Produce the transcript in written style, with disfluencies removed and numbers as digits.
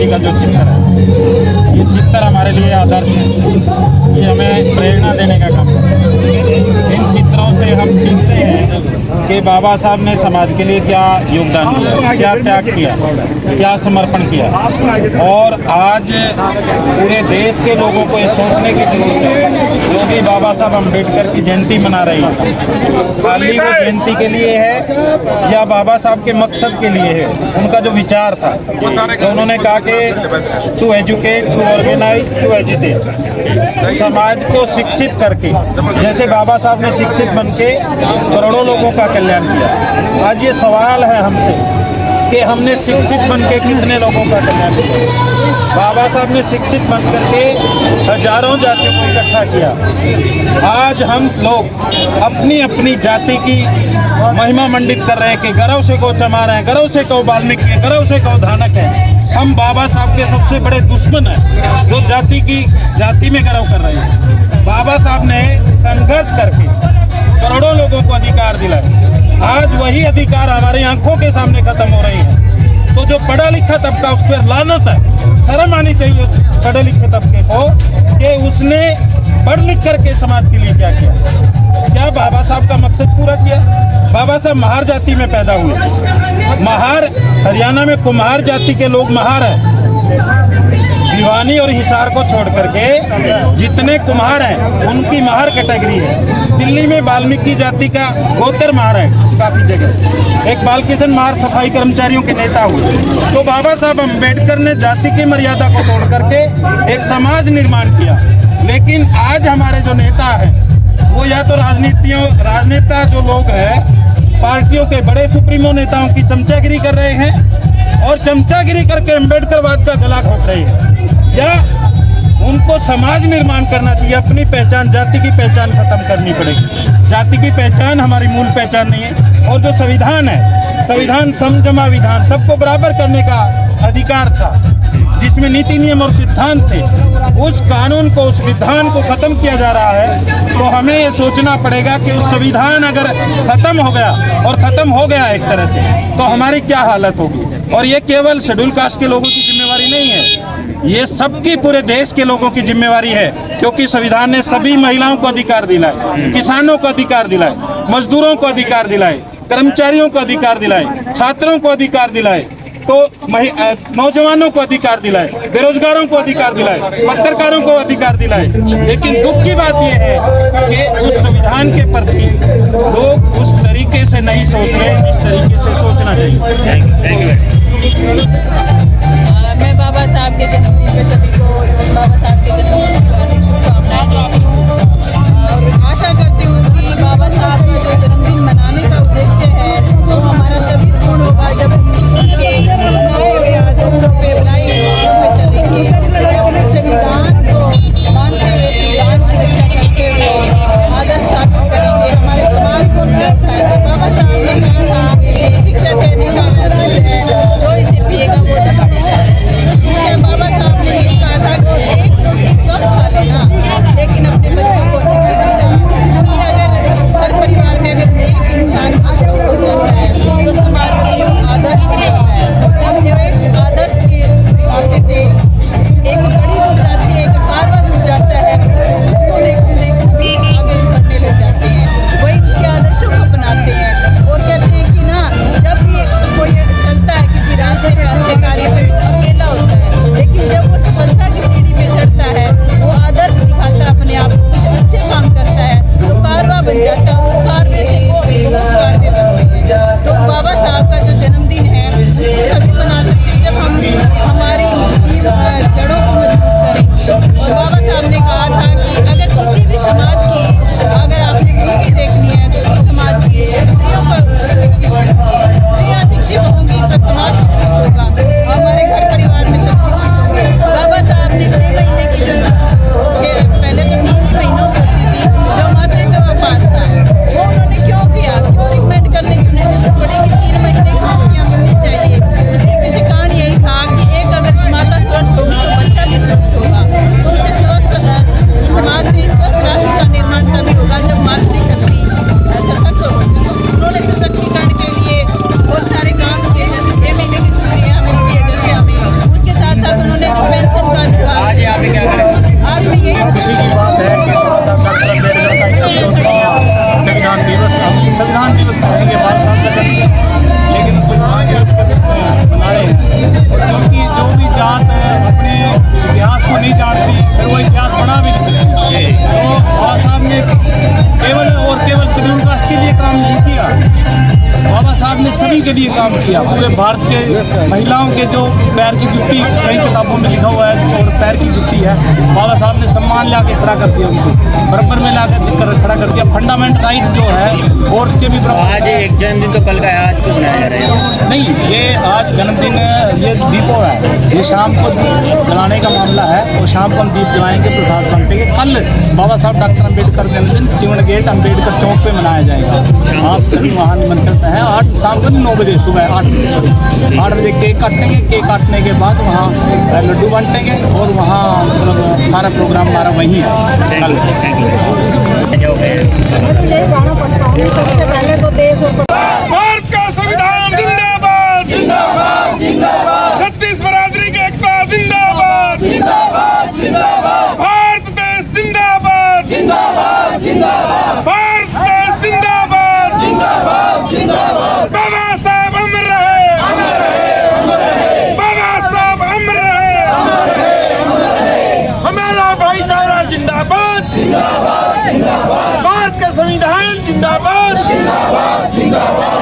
जी का जो चित्र है, ये चित्र हमारे लिए आदर्श है। ये हमें प्रेरणा देने का काम है। इन चित्रों से हम सीखते हैं कि बाबा साहब ने समाज के लिए क्या योगदान दिया, क्या त्याग किया, क्या समर्पण किया। और आज पूरे देश के लोगों को ये सोचने की जरूरत है, जो भी बाबा साहब अम्बेडकर की जयंती मना रहे हैं, खाली वो जयंती के लिए है या बाबा साहब के मकसद के लिए है। उनका जो विचार था, जो उन्होंने कहा कि to educate, to organise, to agitate, समाज को शिक्षित करके, जैसे बाबा साहब ने शिक्षित बन के करोड़ों लोगों का कल्याण किया। आज ये सवाल है हमसे कि हमने शिक्षित बन के कितने लोगों का कल्याण किया। बाबा साहब ने शिक्षित बन करके हजारों जातियों को इकट्ठा किया। आज हम लोग अपनी अपनी जाति की महिमा मंडित कर रहे हैं कि गर्व से को चमार है, गर्व से को वाल्मीकि है, गर्व से को धानक है। हम बाबा साहब के सबसे बड़े दुश्मन हैं, जो जाति में गर्व कर रहे हैं। बाबा साहब ने संघर्ष करके करोड़ों लोगों को अधिकार दिलाए। आज वही अधिकार हमारी आंखों के सामने खत्म हो रही है। तो जो पढ़ा लिखा तबका, उस पर लानत है। शर्म आनी चाहिए उस पढ़े लिखे तबके को कि उसने पढ़ लिख करके समाज के लिए क्या किया। क्या बाबा साहब का मकसद पूरा किया? बाबा साहब महार जाति में पैदा हुए। महार, हरियाणा में कुम्हार जाति के लोग महार हैं। भिवानी और हिसार को छोड़ करके जितने कुम्हार हैं उनकी महार कैटेगरी है। दिल्ली में वाल्मीकि जाति का गोत्र महार है काफ़ी जगह। एक बालकिशन महार सफाई कर्मचारियों के नेता हुए। तो बाबा साहब अम्बेडकर ने जाति की मर्यादा को तोड़ करके एक समाज निर्माण किया। लेकिन आज हमारे जो नेता हैं वो या तो राजनेता जो लोग हैं, पार्टियों के बड़े सुप्रीमो नेताओं की चमचागिरी कर रहे हैं और चमचागिरी करके अम्बेडकरवाद का गला घोट रहे हैं। या उनको समाज निर्माण करना चाहिए। अपनी पहचान, जाति की पहचान खत्म करनी पड़ेगी। जाति की पहचान हमारी मूल पहचान नहीं है। और जो संविधान है, संविधान समजमा विधान, सबको बराबर करने का अधिकार था, जिसमें नीति नियम और सिद्धांत थे, उस कानून को, उस विधान को खत्म किया जा रहा है। तो हमें ये सोचना पड़ेगा कि उस संविधान अगर खत्म हो गया, और खत्म हो गया एक तरह से, तो हमारी क्या हालत होगी। और ये केवल शेड्यूल कास्ट के लोगों की जिम्मेवारी नहीं है, ये सबकी, पूरे देश के लोगों की जिम्मेवारी है। क्योंकि संविधान ने सभी महिलाओं को अधिकार दिलाए, किसानों को अधिकार दिलाए, मजदूरों को अधिकार दिलाए, कर्मचारियों को अधिकार दिलाए, छात्रों को अधिकार दिलाए, तो नौजवानों को अधिकार दिलाए, बेरोजगारों को अधिकार दिलाए, पत्रकारों को अधिकार दिलाए। लेकिन दुख की बात यह है कि उस संविधान के प्रति लोग उस तरीके से नहीं सोच रहे जिस तरीके से सोचना चाहिए। मैं बाबा साहब के जन्मदिन पे सभी को बाबा साहब के जन्मदिन की हार्दिक शुभकामनाएं देती हूँ और आशा करती हूँ कि बाबा साहब का जो जन्मदिन मनाने का उद्देश्य है वो हमारा तभी पूर्ण होगा जब उनके बनाए हुए आदर्शों पे, बनाई हुई नीतियों पे चलेंगे, अपने संविधान को मानते हुए, संविधान की रक्षा करते हुए आदर्श स्थापित करेंगे, हमारे समाज को उठाएंगे। बाबा साहब ने कहा था शिक्षा से अधिक है, जो इसे पिएगा वो के लिए काम किया, पूरे भारत के महिलाओं के जो पैर की जुत्ती, कई किताबों में लिखा हुआ है और पैर की जुत्ती है, बाबा साहब ने सम्मान ला के खड़ा कर दिया, उनको बराबर में ला के खड़ा कर दिया। फंडामेंट राइट जो है औरत के भी बराबर। आज एक जन्मदिन तो कल का है, आज क्यों मनाया जा रहा है? नहीं, ये आज जन्मदिन, ये दीपों है, ये शाम को जलाने का मामला है और शाम को हम दीप जलाएंगे, प्रसाद बांटेंगे। कल बाबा साहब डॉक्टर अम्बेडकर जन्मदिन सिवन गेट अम्बेडकर चौक पे मनाया जाएगा। आप सभी वहाँ निमंत्रित हैं। 8 शाम को 9 बजे, सुबह 8 बजे केक काटेंगे। केक काटने के बाद वहाँ लड्डू बांटेंगे और वहाँ मतलब सारा प्रोग्राम हमारा वहीं है कल। सबसे पहले तो देश भारत का संविधान जिंदाबाद, जिंदाबाद, जिंदाबाद। 36 बरादरी की एकता जिंदाबाद, जिंदाबाद, जिंदाबाद। भारत देश जिंदाबाद, जिंदाबाद, जिंदाबाद। भारत देश जिंदाबाद, जिंदाबाद, जिंदाबाद। बाबा साहब अमर रहे, अमर रहे, अमर रहे। बाबा साहब अमर रहे, अमर रहे, अमर रहे। हमारा भाईचारा जिंदाबाद, जिंदाबाद, जिंदाबाद। भारत का संविधान जिंदाबाद, जिंदाबाद, जिंदाबाद।